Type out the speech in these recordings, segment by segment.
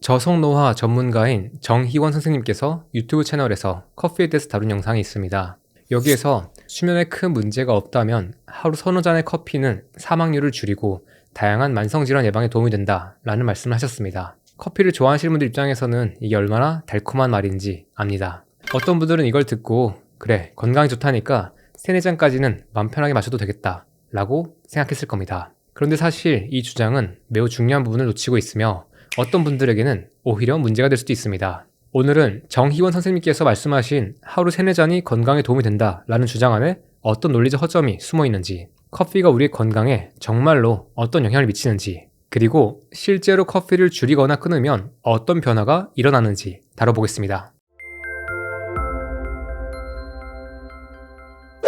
저속노화 전문가인 정희원 선생님께서 유튜브 채널에서 커피에 대해서 다룬 영상이 있습니다. 여기에서 수면에 큰 문제가 없다면 하루 서너 잔의 커피는 사망률을 줄이고 다양한 만성질환 예방에 도움이 된다 라는 말씀을 하셨습니다. 커피를 좋아하시는 분들 입장에서는 이게 얼마나 달콤한 말인지 압니다. 어떤 분들은 이걸 듣고 그래 건강에 좋다니까 3-4잔까지는 마음 편하게 마셔도 되겠다 라고 생각했을 겁니다. 그런데 사실 이 주장은 매우 중요한 부분을 놓치고 있으며 어떤 분들에게는 오히려 문제가 될 수도 있습니다. 오늘은 정희원 선생님께서 말씀하신 하루 3-4잔이 건강에 도움이 된다 라는 주장 안에 어떤 논리적 허점이 숨어 있는지, 커피가 우리의 건강에 정말로 어떤 영향을 미치는지, 그리고 실제로 커피를 줄이거나 끊으면 어떤 변화가 일어나는지 다뤄보겠습니다.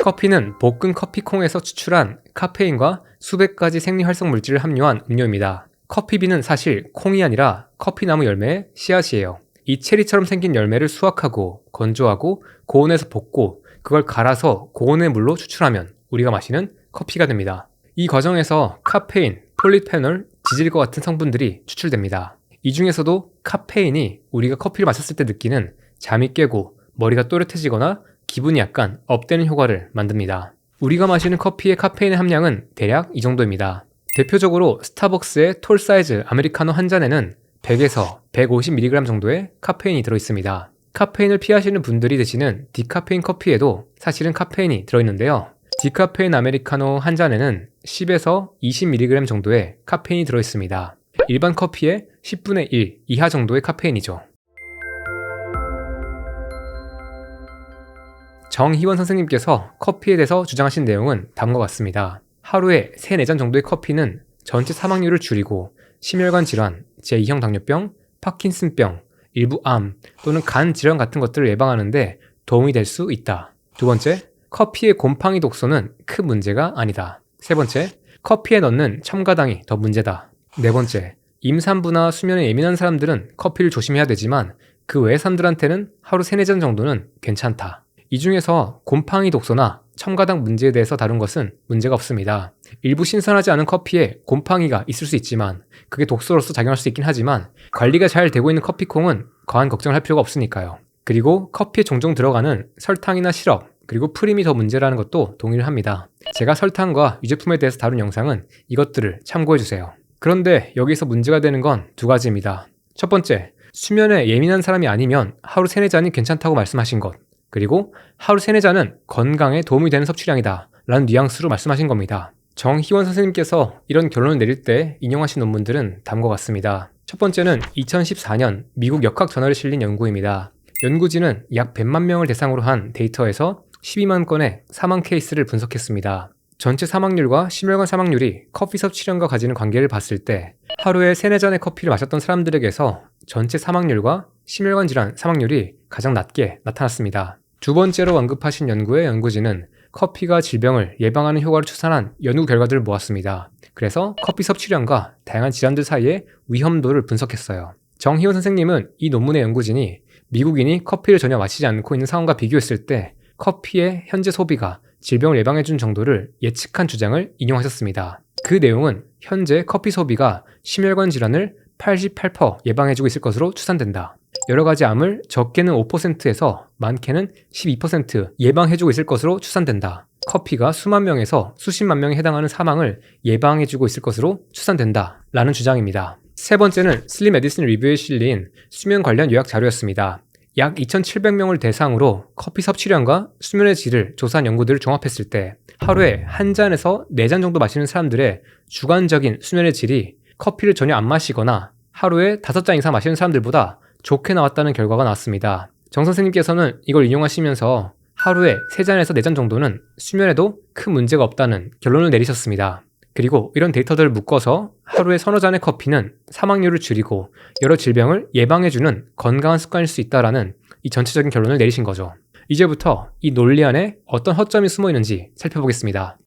커피는 볶은 커피콩에서 추출한 카페인과 수백 가지 생리활성 물질을 함유한 음료입니다. 커피비는 사실 콩이 아니라 커피나무 열매의 씨앗이에요. 이 체리처럼 생긴 열매를 수확하고 건조하고 고온에서 볶고 그걸 갈아서 고온의 물로 추출하면 우리가 마시는 커피가 됩니다. 이 과정에서 카페인, 폴리페놀, 지질과 같은 성분들이 추출됩니다. 이 중에서도 카페인이 우리가 커피를 마셨을 때 느끼는 잠이 깨고 머리가 또렷해지거나 기분이 약간 업되는 효과를 만듭니다. 우리가 마시는 커피의 카페인의 함량은 대략 이 정도입니다. 대표적으로 스타벅스의 톨 사이즈 아메리카노 한 잔에는 100에서 150mg 정도의 카페인이 들어있습니다. 카페인을 피하시는 분들이 드시는 디카페인 커피에도 사실은 카페인이 들어있는데요. 디카페인 아메리카노 한 잔에는 10에서 20mg 정도의 카페인이 들어있습니다. 일반 커피의 10분의 1 이하 정도의 카페인이죠. 정희원 선생님께서 커피에 대해서 주장하신 내용은 다음과 같습니다. 하루에 3-4잔 정도의 커피는 전체 사망률을 줄이고 심혈관 질환, 제2형 당뇨병, 파킨슨병, 일부 암 또는 간 질환 같은 것들을 예방하는데 도움이 될 수 있다. 두 번째, 커피의 곰팡이 독소는 큰 문제가 아니다. 세 번째, 커피에 넣는 첨가당이 더 문제다. 네 번째, 임산부나 수면에 예민한 사람들은 커피를 조심해야 되지만 그 외의 사람들한테는 하루 3-4잔 정도는 괜찮다. 이 중에서 곰팡이 독소나 첨가당 문제에 대해서 다룬 것은 문제가 없습니다. 일부 신선하지 않은 커피에 곰팡이가 있을 수 있지만 그게 독소로서 작용할 수 있긴 하지만 관리가 잘 되고 있는 커피콩은 과한 걱정을 할 필요가 없으니까요. 그리고 커피에 종종 들어가는 설탕이나 시럽, 그리고 프림이 더 문제라는 것도 동의를 합니다. 제가 설탕과 유제품에 대해서 다룬 영상은 이것들을 참고해주세요. 그런데 여기서 문제가 되는 건 2가지입니다. 첫 번째, 수면에 예민한 사람이 아니면 하루 3-4잔이 괜찮다고 말씀하신 것, 그리고 하루 3-4잔은 건강에 도움이 되는 섭취량이다 라는 뉘앙스로 말씀하신 겁니다. 정희원 선생님께서 이런 결론을 내릴 때 인용하신 논문들은 다음과 같습니다. 첫 번째는 2014년 미국 역학 저널에 실린 연구입니다. 연구진은 약 100만 명을 대상으로 한 데이터에서 12만 건의 사망 케이스를 분석했습니다. 전체 사망률과 심혈관 사망률이 커피 섭취량과 가지는 관계를 봤을 때 하루에 3-4잔의 커피를 마셨던 사람들에게서 전체 사망률과 심혈관 질환 사망률이 가장 낮게 나타났습니다. 두 번째로 언급하신 연구의 연구진은 커피가 질병을 예방하는 효과를 추산한 연구 결과들을 모았습니다. 그래서 커피 섭취량과 다양한 질환들 사이의 위험도를 분석했어요. 정희원 선생님은 이 논문의 연구진이 미국인이 커피를 전혀 마시지 않고 있는 상황과 비교했을 때 커피의 현재 소비가 질병을 예방해준 정도를 예측한 주장을 인용하셨습니다. 그 내용은 현재 커피 소비가 심혈관 질환을 88% 예방해주고 있을 것으로 추산된다. 여러가지 암을 적게는 5%에서 많게는 12% 예방해주고 있을 것으로 추산된다. 커피가 수만 명에서 수십만 명에 해당하는 사망을 예방해주고 있을 것으로 추산된다 라는 주장입니다. 세 번째는 슬립 메디슨 리뷰에 실린 수면 관련 요약 자료였습니다. 약 2,700명을 대상으로 커피 섭취량과 수면의 질을 조사한 연구들을 종합했을 때 하루에 1잔에서 4잔 정도 마시는 사람들의 주관적인 수면의 질이 커피를 전혀 안 마시거나 하루에 5잔 이상 마시는 사람들보다 좋게 나왔다는 결과가 나왔습니다. 정 선생님께서는 이걸 인용하시면서 하루에 3잔에서 4잔 정도는 수면에도 큰 문제가 없다는 결론을 내리셨습니다. 그리고 이런 데이터들을 묶어서 하루에 서너 잔의 커피는 사망률을 줄이고 여러 질병을 예방해주는 건강한 습관일 수 있다라는 이 전체적인 결론을 내리신 거죠. 이제부터 이 논리 안에 어떤 허점이 숨어 있는지 살펴보겠습니다.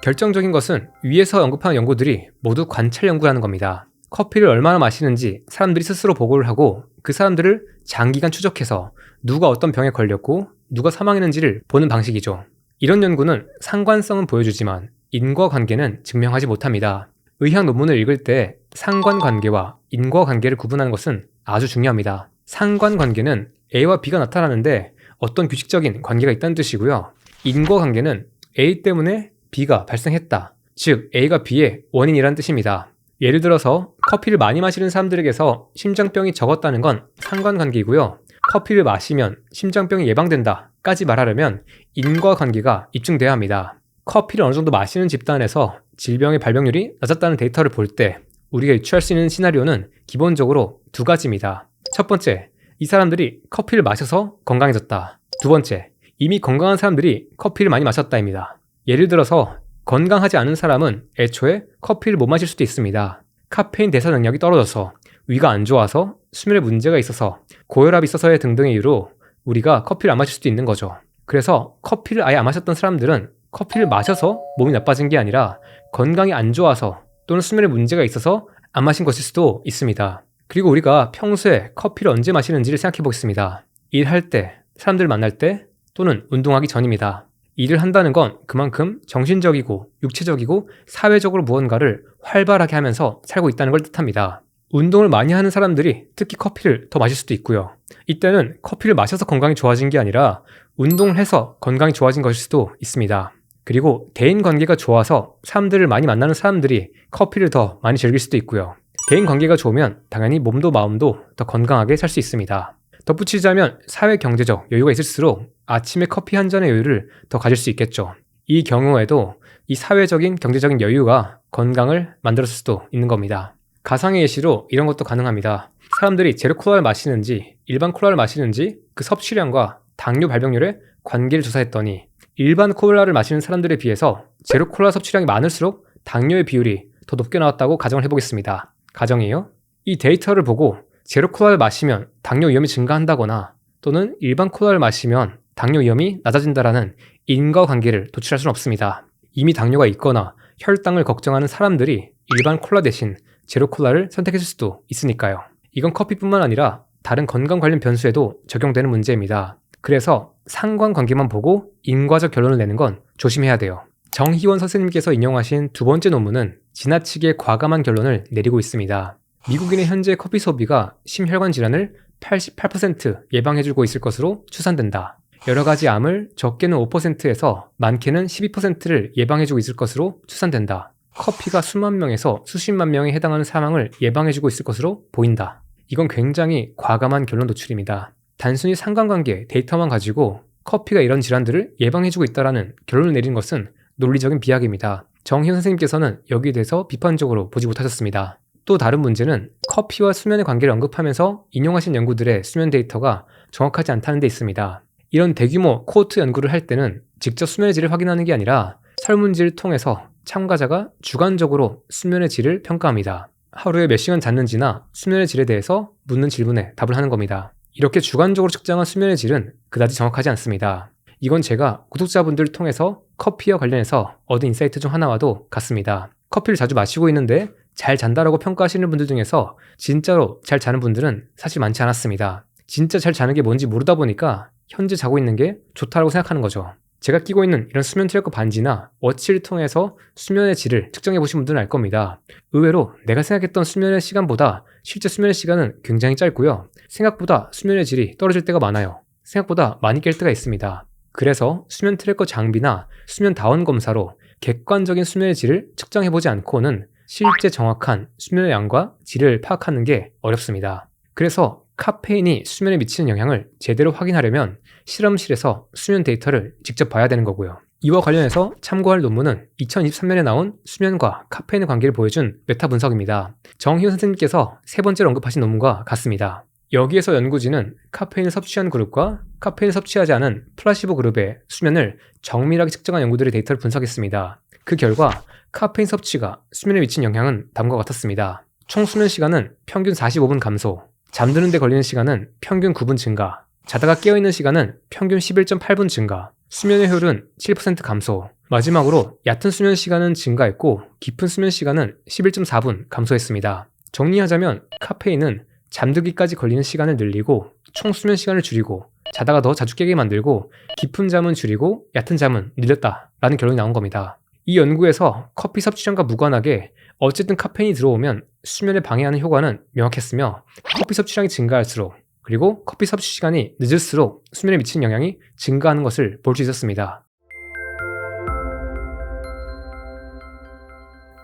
결정적인 것은 위에서 언급한 연구들이 모두 관찰 연구라는 겁니다. 커피를 얼마나 마시는지 사람들이 스스로 보고를 하고 그 사람들을 장기간 추적해서 누가 어떤 병에 걸렸고 누가 사망했는지를 보는 방식이죠. 이런 연구는 상관성은 보여주지만 인과관계는 증명하지 못합니다. 의학 논문을 읽을 때 상관관계와 인과관계를 구분하는 것은 아주 중요합니다. 상관관계는 A와 B가 나타나는데 어떤 규칙적인 관계가 있다는 뜻이고요. 인과관계는 A 때문에 B가 발생했다. 즉 A가 B의 원인이라는 뜻입니다. 예를 들어서 커피를 많이 마시는 사람들에게서 심장병이 적었다는 건 상관관계이고요. 커피를 마시면 심장병이 예방된다 까지 말하려면 인과관계가 입증돼야 합니다. 커피를 어느 정도 마시는 집단에서 질병의 발병률이 낮았다는 데이터를 볼 때 우리가 유추할 수 있는 시나리오는 기본적으로 두 가지입니다. 첫 번째, 이 사람들이 커피를 마셔서 건강해졌다. 두 번째, 이미 건강한 사람들이 커피를 많이 마셨다입니다. 예를 들어서 건강하지 않은 사람은 애초에 커피를 못 마실 수도 있습니다. 카페인 대사 능력이 떨어져서, 위가 안 좋아서, 수면에 문제가 있어서, 고혈압이 있어서의 등등의 이유로 우리가 커피를 안 마실 수도 있는 거죠. 그래서 커피를 아예 안 마셨던 사람들은 커피를 마셔서 몸이 나빠진 게 아니라 건강이 안 좋아서 또는 수면에 문제가 있어서 안 마신 것일 수도 있습니다. 그리고 우리가 평소에 커피를 언제 마시는지를 생각해 보겠습니다. 일할 때, 사람들을 만날 때 또는 운동하기 전입니다. 일을 한다는 건 그만큼 정신적이고 육체적이고 사회적으로 무언가를 활발하게 하면서 살고 있다는 걸 뜻합니다. 운동을 많이 하는 사람들이 특히 커피를 더 마실 수도 있고요. 이때는 커피를 마셔서 건강이 좋아진 게 아니라 운동을 해서 건강이 좋아진 것일 수도 있습니다. 그리고 대인관계가 좋아서 사람들을 많이 만나는 사람들이 커피를 더 많이 즐길 수도 있고요. 대인관계가 좋으면 당연히 몸도 마음도 더 건강하게 살 수 있습니다. 덧붙이자면 사회 경제적 여유가 있을수록 아침에 커피 한 잔의 여유를 더 가질 수 있겠죠. 이 경우에도 이 사회적인 경제적인 여유가 건강을 만들었을 수도 있는 겁니다. 가상의 예시로 이런 것도 가능합니다. 사람들이 제로 콜라를 마시는지 일반 콜라를 마시는지 그 섭취량과 당뇨 발병률의 관계를 조사했더니 일반 콜라를 마시는 사람들에 비해서 제로 콜라 섭취량이 많을수록 당뇨의 비율이 더 높게 나왔다고 가정을 해보겠습니다. 가정이에요. 이 데이터를 보고 제로 콜라를 마시면 당뇨 위험이 증가한다거나 또는 일반 콜라를 마시면 당뇨 위험이 낮아진다라는 인과관계를 도출할 수는 없습니다. 이미 당뇨가 있거나 혈당을 걱정하는 사람들이 일반 콜라 대신 제로 콜라를 선택했을 수도 있으니까요. 이건 커피뿐만 아니라 다른 건강 관련 변수에도 적용되는 문제입니다. 그래서 상관관계만 보고 인과적 결론을 내는 건 조심해야 돼요. 정희원 선생님께서 인용하신 두 번째 논문은 지나치게 과감한 결론을 내리고 있습니다. 미국인의 현재 커피 소비가 심혈관 질환을 88% 예방해주고 있을 것으로 추산된다. 여러 가지 암을 적게는 5%에서 많게는 12%를 예방해주고 있을 것으로 추산된다. 커피가 수만 명에서 수십만 명에 해당하는 사망을 예방해주고 있을 것으로 보인다. 이건 굉장히 과감한 결론 도출입니다. 단순히 상관관계 데이터만 가지고 커피가 이런 질환들을 예방해주고 있다는 결론을 내린 것은 논리적인 비약입니다. 정희원 선생님께서는 여기에 대해서 비판적으로 보지 못하셨습니다. 또 다른 문제는 커피와 수면의 관계를 언급하면서 인용하신 연구들의 수면 데이터가 정확하지 않다는 데 있습니다. 이런 대규모 코호트 연구를 할 때는 직접 수면의 질을 확인하는 게 아니라 설문지를 통해서 참가자가 주관적으로 수면의 질을 평가합니다. 하루에 몇 시간 잤는지나 수면의 질에 대해서 묻는 질문에 답을 하는 겁니다. 이렇게 주관적으로 측정한 수면의 질은 그다지 정확하지 않습니다. 이건 제가 구독자분들을 통해서 커피와 관련해서 얻은 인사이트 중 하나와도 같습니다. 커피를 자주 마시고 있는데 잘 잔다라고 평가하시는 분들 중에서 진짜로 잘 자는 분들은 사실 많지 않았습니다. 진짜 잘 자는 게 뭔지 모르다 보니까 현재 자고 있는 게 좋다라고 생각하는 거죠. 제가 끼고 있는 이런 수면 트래커 반지나 워치를 통해서 수면의 질을 측정해 보신 분들은 알 겁니다. 의외로 내가 생각했던 수면의 시간보다 실제 수면의 시간은 굉장히 짧고요. 생각보다 수면의 질이 떨어질 때가 많아요. 생각보다 많이 깰 때가 있습니다. 그래서 수면 트래커 장비나 수면 다원 검사로 객관적인 수면의 질을 측정해보지 않고는 실제 정확한 수면의 양과 질을 파악하는 게 어렵습니다. 그래서 카페인이 수면에 미치는 영향을 제대로 확인하려면 실험실에서 수면 데이터를 직접 봐야 되는 거고요. 이와 관련해서 참고할 논문은 2023년에 나온 수면과 카페인의 관계를 보여준 메타 분석입니다. 정희훈 선생님께서 세 번째로 언급하신 논문과 같습니다. 여기에서 연구진은 카페인을 섭취한 그룹과 카페인을 섭취하지 않은 플라시보 그룹의 수면을 정밀하게 측정한 연구들의 데이터를 분석했습니다. 그 결과 카페인 섭취가 수면에 미친 영향은 다음과 같았습니다. 총 수면 시간은 평균 45분 감소, 잠드는 데 걸리는 시간은 평균 9분 증가, 자다가 깨어있는 시간은 평균 11.8분 증가, 수면의 효율은 7% 감소, 마지막으로 얕은 수면 시간은 증가했고 깊은 수면 시간은 11.4분 감소했습니다. 정리하자면 카페인은 잠들기까지 걸리는 시간을 늘리고 총 수면 시간을 줄이고 자다가 더 자주 깨게 만들고 깊은 잠은 줄이고 얕은 잠은 늘렸다라는 결론이 나온 겁니다. 이 연구에서 커피 섭취량과 무관하게 어쨌든 카페인이 들어오면 수면을 방해하는 효과는 명확했으며 커피 섭취량이 증가할수록 그리고 커피 섭취 시간이 늦을수록 수면에 미치는 영향이 증가하는 것을 볼 수 있었습니다.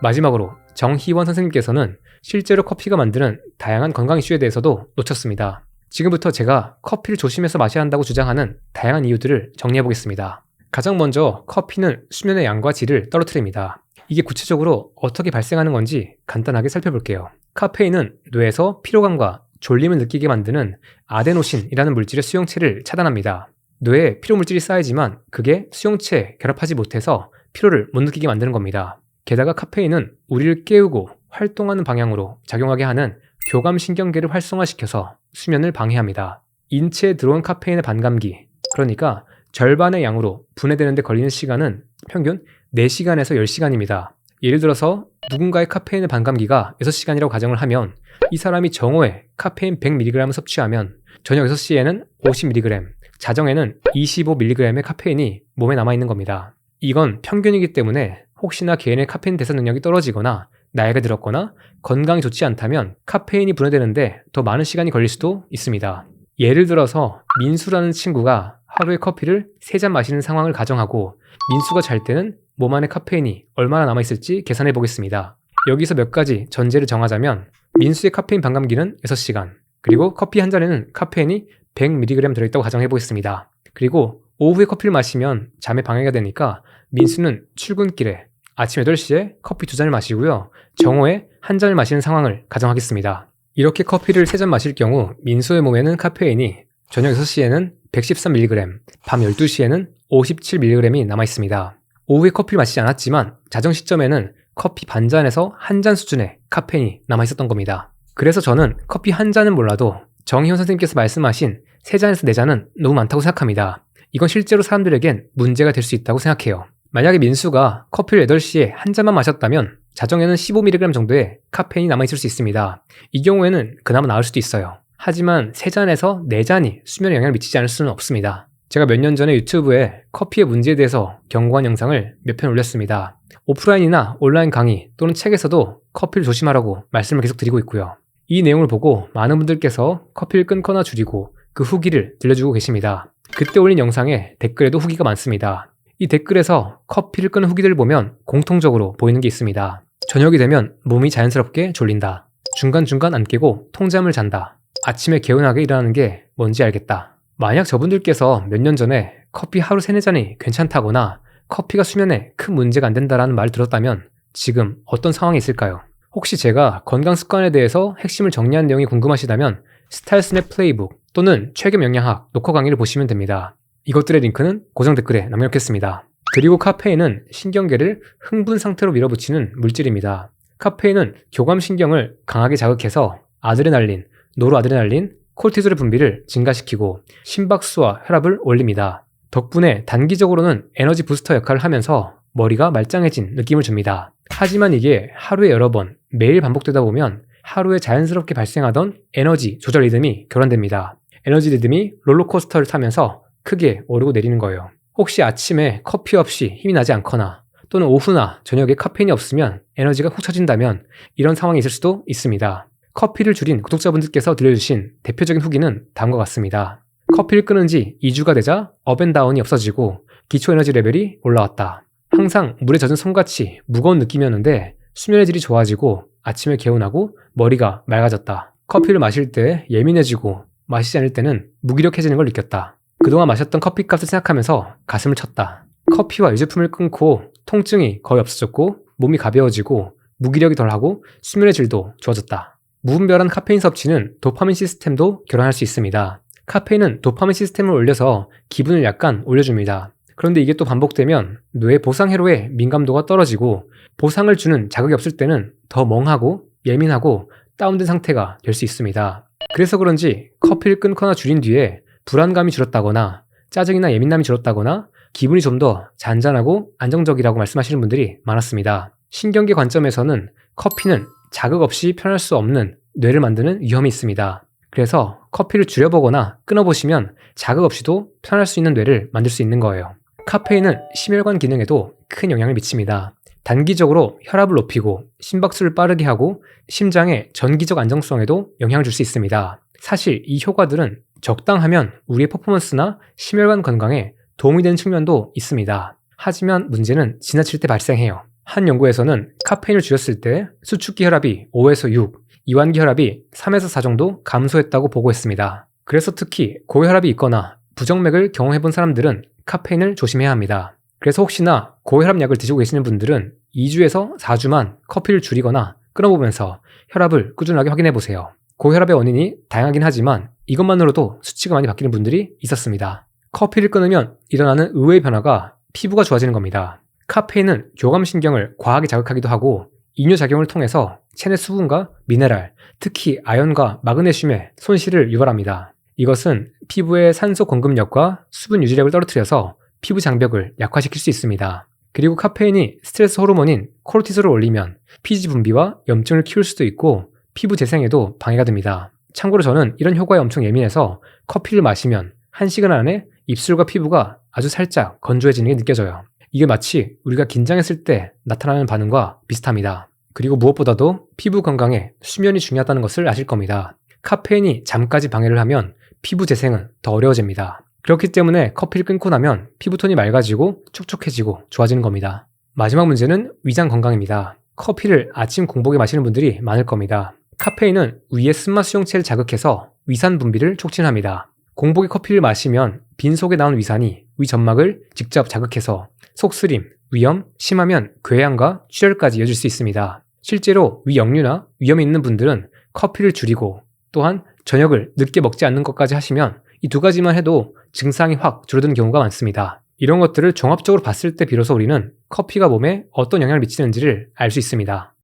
마지막으로 정희원 선생님께서는 실제로 커피가 만드는 다양한 건강 이슈에 대해서도 놓쳤습니다. 지금부터 제가 커피를 조심해서 마셔야 한다고 주장하는 다양한 이유들을 정리해보겠습니다. 가장 먼저 커피는 수면의 양과 질을 떨어뜨립니다. 이게 구체적으로 어떻게 발생하는 건지 간단하게 살펴볼게요. 카페인은 뇌에서 피로감과 졸림을 느끼게 만드는 아데노신이라는 물질의 수용체를 차단합니다. 뇌에 피로 물질이 쌓이지만 그게 수용체에 결합하지 못해서 피로를 못 느끼게 만드는 겁니다. 게다가 카페인은 우리를 깨우고 활동하는 방향으로 작용하게 하는 교감신경계를 활성화시켜서 수면을 방해합니다. 인체에 들어온 카페인의 반감기, 그러니까 절반의 양으로 분해되는 데 걸리는 시간은 평균 4시간에서 10시간입니다. 예를 들어서 누군가의 카페인의 반감기가 6시간이라고 가정을 하면 이 사람이 정오에 카페인 100mg을 섭취하면 저녁 6시에는 50mg, 자정에는 25mg의 카페인이 몸에 남아있는 겁니다. 이건 평균이기 때문에 혹시나 개인의 카페인 대사 능력이 떨어지거나 나이가 들었거나 건강이 좋지 않다면 카페인이 분해되는데 더 많은 시간이 걸릴 수도 있습니다. 예를 들어서 민수라는 친구가 하루에 커피를 3잔 마시는 상황을 가정하고 민수가 잘 때는 몸 안에 카페인이 얼마나 남아있을지 계산해 보겠습니다. 여기서 몇 가지 전제를 정하자면 민수의 카페인 반감기는 6시간, 그리고 커피 한 잔에는 카페인이 100mg 들어있다고 가정해 보겠습니다. 그리고 오후에 커피를 마시면 잠에 방해가 되니까 민수는 출근길에 아침 8시에 커피 2잔을 마시고요. 정오에 1잔을 마시는 상황을 가정하겠습니다. 이렇게 커피를 3잔 마실 경우 민수의 몸에는 카페인이 저녁 6시에는 113mg, 밤 12시에는 57mg이 남아있습니다. 오후에 커피를 마시지 않았지만 자정 시점에는 커피 반잔에서 1잔 수준의 카페인이 남아있었던 겁니다. 그래서 저는 커피 한 잔은 몰라도 정희원 선생님께서 말씀하신 3잔에서 4잔은 너무 많다고 생각합니다. 이건 실제로 사람들에겐 문제가 될 수 있다고 생각해요. 만약에 민수가 커피를 8시에 한 잔만 마셨다면 자정에는 15mg 정도의 카페인이 남아있을 수 있습니다. 이 경우에는 그나마 나을 수도 있어요. 하지만 3잔에서 4잔이 수면에 영향을 미치지 않을 수는 없습니다. 제가 몇 년 전에 유튜브에 커피의 문제에 대해서 경고한 영상을 몇 편 올렸습니다. 오프라인이나 온라인 강의 또는 책에서도 커피를 조심하라고 말씀을 계속 드리고 있고요. 이 내용을 보고 많은 분들께서 커피를 끊거나 줄이고 그 후기를 들려주고 계십니다. 그때 올린 영상에 댓글에도 후기가 많습니다. 이 댓글에서 커피를 끄는 후기들을 보면 공통적으로 보이는 게 있습니다. 저녁이 되면 몸이 자연스럽게 졸린다. 중간중간 안 깨고 통잠을 잔다. 아침에 개운하게 일어나는 게 뭔지 알겠다. 만약 저분들께서 몇 년 전에 커피 하루 3-4잔이 괜찮다거나 커피가 수면에 큰 문제가 안 된다라는 말을 들었다면 지금 어떤 상황이 있을까요? 혹시 제가 건강 습관에 대해서 핵심을 정리한 내용이 궁금하시다면 스타일스의 플레이북 또는 최근 영양학 녹화 강의를 보시면 됩니다. 이것들의 링크는 고정 댓글에 남겨놓겠습니다. 그리고 카페인은 신경계를 흥분 상태로 밀어붙이는 물질입니다. 카페인은 교감신경을 강하게 자극해서 아드레날린, 노르아드레날린, 콜티졸의 분비를 증가시키고 심박수와 혈압을 올립니다. 덕분에 단기적으로는 에너지 부스터 역할을 하면서 머리가 말짱해진 느낌을 줍니다. 하지만 이게 하루에 여러 번, 매일 반복되다 보면 하루에 자연스럽게 발생하던 에너지 조절 리듬이 교란됩니다. 에너지 리듬이 롤러코스터를 타면서 크게 오르고 내리는 거예요. 혹시 아침에 커피 없이 힘이 나지 않거나 또는 오후나 저녁에 카페인이 없으면 에너지가 훅 처진다면 이런 상황이 있을 수도 있습니다. 커피를 줄인 구독자분들께서 들려주신 대표적인 후기는 다음과 같습니다. 커피를 끊은 지 2주가 되자 업앤다운이 없어지고 기초 에너지 레벨이 올라왔다. 항상 물에 젖은 솜같이 무거운 느낌이었는데 수면의 질이 좋아지고 아침에 개운하고 머리가 맑아졌다. 커피를 마실 때 예민해지고 마시지 않을 때는 무기력해지는 걸 느꼈다. 그동안 마셨던 커피값을 생각하면서 가슴을 쳤다. 커피와 유제품을 끊고 통증이 거의 없어졌고 몸이 가벼워지고 무기력이 덜하고 수면의 질도 좋아졌다. 무분별한 카페인 섭취는 도파민 시스템도 교란할 수 있습니다. 카페인은 도파민 시스템을 올려서 기분을 약간 올려줍니다. 그런데 이게 또 반복되면 뇌 보상 회로의 민감도가 떨어지고 보상을 주는 자극이 없을 때는 더 멍하고 예민하고 다운된 상태가 될 수 있습니다. 그래서 그런지 커피를 끊거나 줄인 뒤에 불안감이 줄었다거나 짜증이나 예민함이 줄었다거나 기분이 좀 더 잔잔하고 안정적이라고 말씀하시는 분들이 많았습니다. 신경계 관점에서는 커피는 자극 없이 편할 수 없는 뇌를 만드는 위험이 있습니다. 그래서 커피를 줄여보거나 끊어보시면 자극 없이도 편할 수 있는 뇌를 만들 수 있는 거예요. 카페인은 심혈관 기능에도 큰 영향을 미칩니다. 단기적으로 혈압을 높이고 심박수를 빠르게 하고 심장의 전기적 안정성에도 영향을 줄 수 있습니다. 사실 이 효과들은 적당하면 우리의 퍼포먼스나 심혈관 건강에 도움이 되는 측면도 있습니다. 하지만 문제는 지나칠 때 발생해요. 한 연구에서는 카페인을 줄였을 때 수축기 혈압이 5에서 6, 이완기 혈압이 3에서 4 정도 감소했다고 보고했습니다. 그래서 특히 고혈압이 있거나 부정맥을 경험해본 사람들은 카페인을 조심해야 합니다. 그래서 혹시나 고혈압 약을 드시고 계시는 분들은 2주에서 4주만 커피를 줄이거나 끊어보면서 혈압을 꾸준하게 확인해보세요. 고혈압의 원인이 다양하긴 하지만 이것만으로도 수치가 많이 바뀌는 분들이 있었습니다. 커피를 끊으면 일어나는 의외의 변화가 피부가 좋아지는 겁니다. 카페인은 교감신경을 과하게 자극하기도 하고 이뇨작용을 통해서 체내 수분과 미네랄, 특히 아연과 마그네슘의 손실을 유발합니다. 이것은 피부의 산소 공급력과 수분 유지력을 떨어뜨려서 피부 장벽을 약화시킬 수 있습니다. 그리고 카페인이 스트레스 호르몬인 코르티솔을 올리면 피지 분비와 염증을 키울 수도 있고 피부 재생에도 방해가 됩니다. 참고로 저는 이런 효과에 엄청 예민해서 커피를 마시면 1시간 안에 입술과 피부가 아주 살짝 건조해지는 게 느껴져요. 이게 마치 우리가 긴장했을 때 나타나는 반응과 비슷합니다. 그리고 무엇보다도 피부 건강에 수면이 중요하다는 것을 아실 겁니다. 카페인이 잠까지 방해를 하면 피부 재생은 더 어려워집니다. 그렇기 때문에 커피를 끊고 나면 피부톤이 맑아지고 촉촉해지고 좋아지는 겁니다. 마지막 문제는 위장 건강입니다. 커피를 아침 공복에 마시는 분들이 많을 겁니다. 카페인은 위의 쓴맛 수용체를 자극해서 위산 분비를 촉진합니다. 공복에 커피를 마시면 빈속에 나온 위산이 위 점막을 직접 자극해서 속쓰림, 위염, 심하면 궤양과 출혈까지 이어질 수 있습니다. 실제로 위역류나 위염이 있는 분들은 커피를 줄이고 또한 저녁을 늦게 먹지 않는 것까지 하시면 이 두 가지만 해도 증상이 확 줄어드는 경우가 많습니다. 이런 것들을 종합적으로 봤을 때 비로소 우리는 커피가 몸에 어떤 영향을 미치는지를 알 수 있습니다.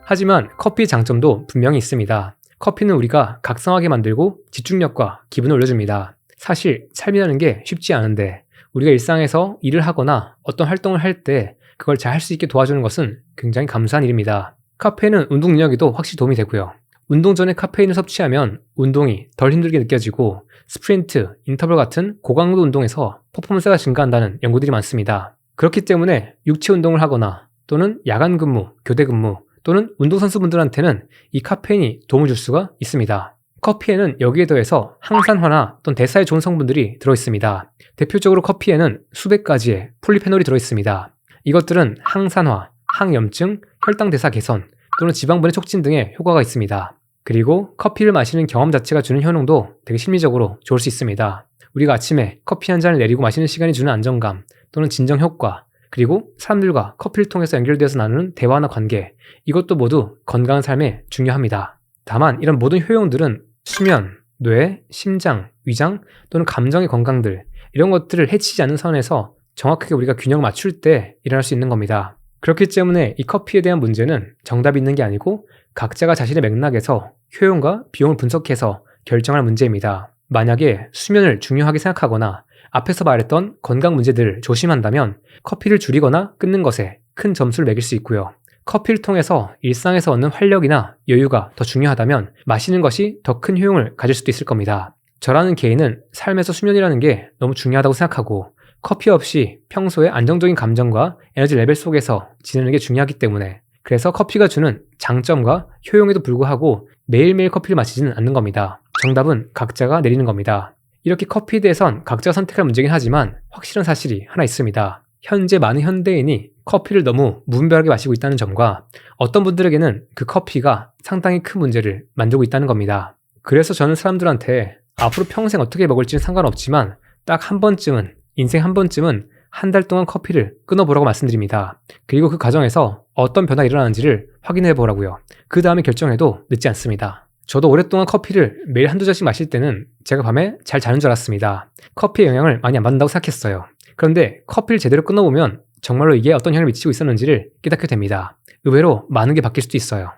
하지만 커피의 장점도 분명히 있습니다. 커피는 우리가 각성하게 만들고 집중력과 기분을 올려줍니다. 사실 삶이라는 게 쉽지 않은데 우리가 일상에서 일을 하거나 어떤 활동을 할 때 그걸 잘 할 수 있게 도와주는 것은 굉장히 감사한 일입니다. 카페인은 운동 능력에도 확실히 도움이 되고요. 운동 전에 카페인을 섭취하면 운동이 덜 힘들게 느껴지고 스프린트, 인터벌 같은 고강도 운동에서 퍼포먼스가 증가한다는 연구들이 많습니다. 그렇기 때문에 육체 운동을 하거나 또는 야간 근무, 교대 근무 또는 운동선수분들한테는 이 카페인이 도움을 줄 수가 있습니다. 커피에는 여기에 더해서 항산화나 또는 대사에 좋은 성분들이 들어있습니다. 대표적으로 커피에는 수백 가지의 폴리페놀이 들어있습니다. 이것들은 항산화, 항염증, 혈당 대사 개선 또는 지방분해 촉진 등의 효과가 있습니다. 그리고 커피를 마시는 경험 자체가 주는 효능도 되게 심리적으로 좋을 수 있습니다. 우리가 아침에 커피 한 잔을 내리고 마시는 시간이 주는 안정감 또는 진정 효과, 그리고 사람들과 커피를 통해서 연결되어서 나누는 대화나 관계, 이것도 모두 건강한 삶에 중요합니다. 다만 이런 모든 효용들은 수면, 뇌, 심장, 위장 또는 감정의 건강들, 이런 것들을 해치지 않는 선에서 정확하게 우리가 균형을 맞출 때 일어날 수 있는 겁니다. 그렇기 때문에 이 커피에 대한 문제는 정답이 있는 게 아니고 각자가 자신의 맥락에서 효용과 비용을 분석해서 결정할 문제입니다. 만약에 수면을 중요하게 생각하거나 앞에서 말했던 건강 문제들을 조심한다면 커피를 줄이거나 끊는 것에 큰 점수를 매길 수 있고요. 커피를 통해서 일상에서 얻는 활력이나 여유가 더 중요하다면 마시는 것이 더 큰 효용을 가질 수도 있을 겁니다. 저라는 개인은 삶에서 수면이라는 게 너무 중요하다고 생각하고 커피 없이 평소에 안정적인 감정과 에너지 레벨 속에서 지내는 게 중요하기 때문에 그래서 커피가 주는 장점과 효용에도 불구하고 매일매일 커피를 마시지는 않는 겁니다. 정답은 각자가 내리는 겁니다. 이렇게 커피에 대해선 각자가 선택할 문제긴 하지만 확실한 사실이 하나 있습니다. 현재 많은 현대인이 커피를 너무 무분별하게 마시고 있다는 점과 어떤 분들에게는 그 커피가 상당히 큰 문제를 만들고 있다는 겁니다. 그래서 저는 사람들한테 앞으로 평생 어떻게 먹을지는 상관없지만 딱 한 번쯤은, 인생 한 번쯤은 한 달 동안 커피를 끊어보라고 말씀드립니다. 그리고 그 과정에서 어떤 변화가 일어나는지를 확인해 보라고요. 그 다음에 결정해도 늦지 않습니다. 저도 오랫동안 커피를 매일 한두 잔씩 마실 때는 제가 밤에 잘 자는 줄 알았습니다. 커피의 영향을 많이 안 받는다고 생각했어요. 그런데 커피를 제대로 끊어보면 정말로 이게 어떤 영향을 미치고 있었는지를 깨닫게 됩니다. 의외로 많은 게 바뀔 수도 있어요.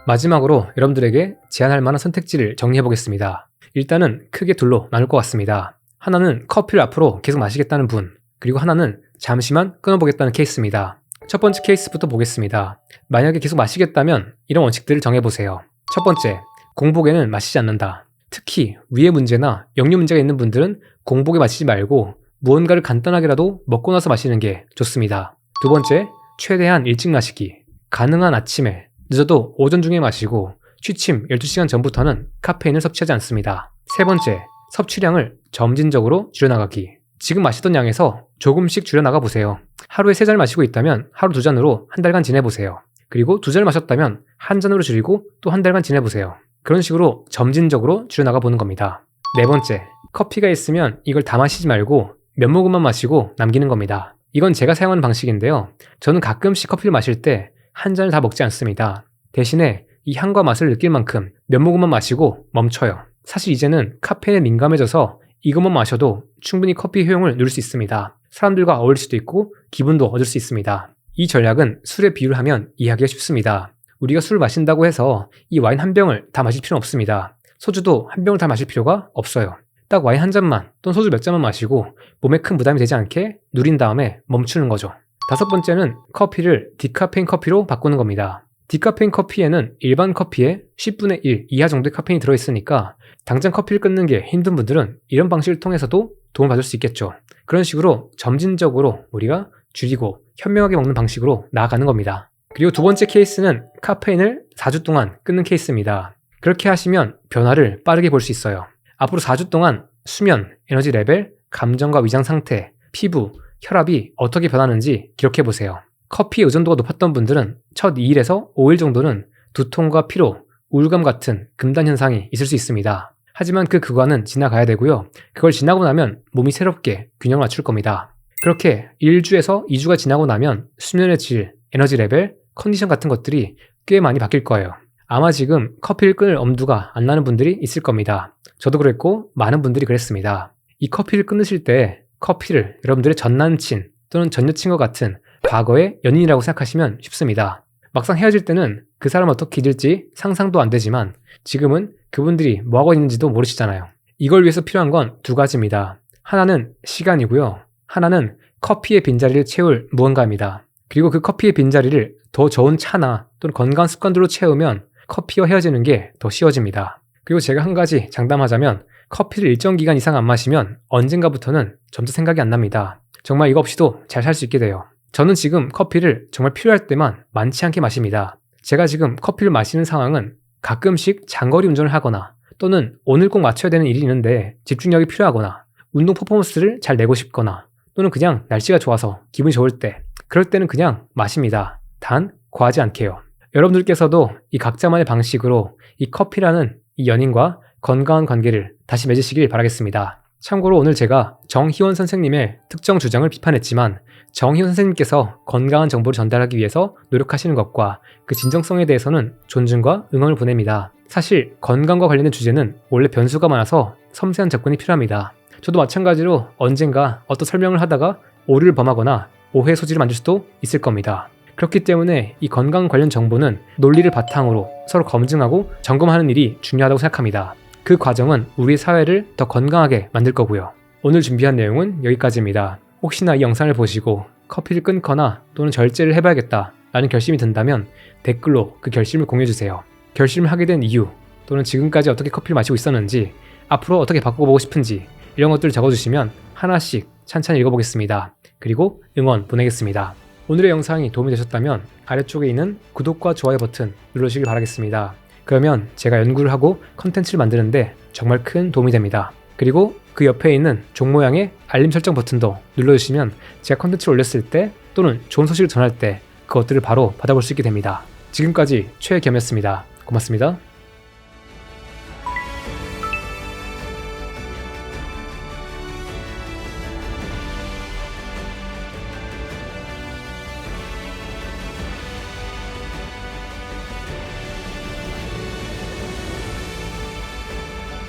마지막으로 여러분들에게 제안할 만한 선택지를 정리해 보겠습니다. 일단은 크게 둘로 나눌 것 같습니다. 하나는 커피를 앞으로 계속 마시겠다는 분, 그리고 하나는 잠시만 끊어보겠다는 케이스입니다. 첫 번째 케이스부터 보겠습니다. 만약에 계속 마시겠다면 이런 원칙들을 정해보세요. 첫 번째, 공복에는 마시지 않는다. 특히 위해 문제나 역류 문제가 있는 분들은 공복에 마시지 말고 무언가를 간단하게라도 먹고 나서 마시는 게 좋습니다. 두 번째, 최대한 일찍 마시기. 가능한 아침에, 늦어도 오전 중에 마시고 취침 12시간 전부터는 카페인을 섭취하지 않습니다. 세 번째, 섭취량을 점진적으로 줄여나가기. 지금 마시던 양에서 조금씩 줄여나가 보세요. 하루에 3잔 마시고 있다면 하루 2잔으로 한 달간 지내보세요. 그리고 2잔을 마셨다면 한 잔으로 줄이고 또 한 달간 지내보세요. 그런 식으로 점진적으로 줄여나가 보는 겁니다. 네 번째, 커피가 있으면 이걸 다 마시지 말고 몇 모금만 마시고 남기는 겁니다. 이건 제가 사용하는 방식인데요. 저는 가끔씩 커피를 마실 때 한 잔을 다 먹지 않습니다. 대신에 이 향과 맛을 느낄 만큼 몇 모금만 마시고 멈춰요. 사실 이제는 카페인에 민감해져서 이것만 마셔도 충분히 커피 효용을 누릴 수 있습니다. 사람들과 어울릴 수도 있고 기분도 얻을 수 있습니다. 이 전략은 술에 비유를 하면 이해하기가 쉽습니다. 우리가 술을 마신다고 해서 이 와인 한 병을 다 마실 필요는 없습니다. 소주도 한 병을 다 마실 필요가 없어요. 딱 와인 한 잔만 또는 소주 몇 잔만 마시고 몸에 큰 부담이 되지 않게 누린 다음에 멈추는 거죠. 다섯 번째는 커피를 디카페인 커피로 바꾸는 겁니다. 디카페인 커피에는 일반 커피의 10분의 1 이하 정도의 카페인이 들어있으니까 당장 커피를 끊는 게 힘든 분들은 이런 방식을 통해서도 도움을 받을 수 있겠죠. 그런 식으로 점진적으로 우리가 줄이고 현명하게 먹는 방식으로 나아가는 겁니다. 그리고 두 번째 케이스는 카페인을 4주 동안 끊는 케이스입니다. 그렇게 하시면 변화를 빠르게 볼 수 있어요. 앞으로 4주 동안 수면, 에너지 레벨, 감정과 위장 상태, 피부, 혈압이 어떻게 변하는지 기록해보세요. 커피의 의존도가 높았던 분들은 첫 2일에서 5일 정도는 두통과 피로, 우울감 같은 금단 현상이 있을 수 있습니다. 하지만 그 구간은 지나가야 되고요. 그걸 지나고 나면 몸이 새롭게 균형을 맞출 겁니다. 그렇게 1주에서 2주가 지나고 나면 수면의 질, 에너지 레벨, 컨디션 같은 것들이 꽤 많이 바뀔 거예요. 아마 지금 커피를 끊을 엄두가 안 나는 분들이 있을 겁니다. 저도 그랬고 많은 분들이 그랬습니다. 이 커피를 끊으실 때 커피를 여러분들의 전 남친 또는 전 여친과 같은 과거의 연인이라고 생각하시면 쉽습니다. 막상 헤어질 때는 그 사람 어떻게 잊을지 상상도 안 되지만 지금은 그분들이 뭐하고 있는지도 모르시잖아요. 이걸 위해서 필요한 건 두 가지입니다. 하나는 시간이고요. 하나는 커피의 빈자리를 채울 무언가입니다. 그리고 그 커피의 빈자리를 더 좋은 차나 또는 건강한 습관들로 채우면 커피와 헤어지는 게 더 쉬워집니다. 그리고 제가 한 가지 장담하자면 커피를 일정 기간 이상 안 마시면 언젠가부터는 점차 생각이 안 납니다. 정말 이거 없이도 잘 살 수 있게 돼요. 저는 지금 커피를 정말 필요할 때만 많지 않게 마십니다. 제가 지금 커피를 마시는 상황은 가끔씩 장거리 운전을 하거나 또는 오늘 꼭 맞춰야 되는 일이 있는데 집중력이 필요하거나 운동 퍼포먼스를 잘 내고 싶거나 또는 그냥 날씨가 좋아서 기분이 좋을 때 그럴 때는 그냥 마십니다. 단 과하지 않게요. 여러분들께서도 이 각자만의 방식으로 이 커피라는 이 연인과 건강한 관계를 다시 맺으시길 바라겠습니다. 참고로 오늘 제가 정희원 선생님의 특정 주장을 비판했지만 정희원 선생님께서 건강한 정보를 전달하기 위해서 노력하시는 것과 그 진정성에 대해서는 존중과 응원을 보냅니다. 사실 건강과 관련된 주제는 원래 변수가 많아서 섬세한 접근이 필요합니다. 저도 마찬가지로 언젠가 어떤 설명을 하다가 오류를 범하거나 오해 소지를 만들 수도 있을 겁니다. 그렇기 때문에 이 건강 관련 정보는 논리를 바탕으로 서로 검증하고 점검하는 일이 중요하다고 생각합니다. 그 과정은 우리 사회를 더 건강하게 만들 거고요. 오늘 준비한 내용은 여기까지입니다. 혹시나 이 영상을 보시고 커피를 끊거나 또는 절제를 해봐야겠다 라는 결심이 든다면 댓글로 그 결심을 공유해주세요. 결심을 하게 된 이유 또는 지금까지 어떻게 커피를 마시고 있었는지 앞으로 어떻게 바꿔보고 싶은지 이런 것들을 적어주시면 하나씩 찬찬히 읽어보겠습니다. 그리고 응원 보내겠습니다. 오늘의 영상이 도움이 되셨다면 아래쪽에 있는 구독과 좋아요 버튼 눌러주시길 바라겠습니다. 그러면 제가 연구를 하고 컨텐츠를 만드는데 정말 큰 도움이 됩니다. 그리고 그 옆에 있는 종 모양의 알림 설정 버튼도 눌러주시면 제가 컨텐츠를 올렸을 때 또는 좋은 소식을 전할 때 그것들을 바로 받아볼 수 있게 됩니다. 지금까지 최겸이었습니다. 고맙습니다.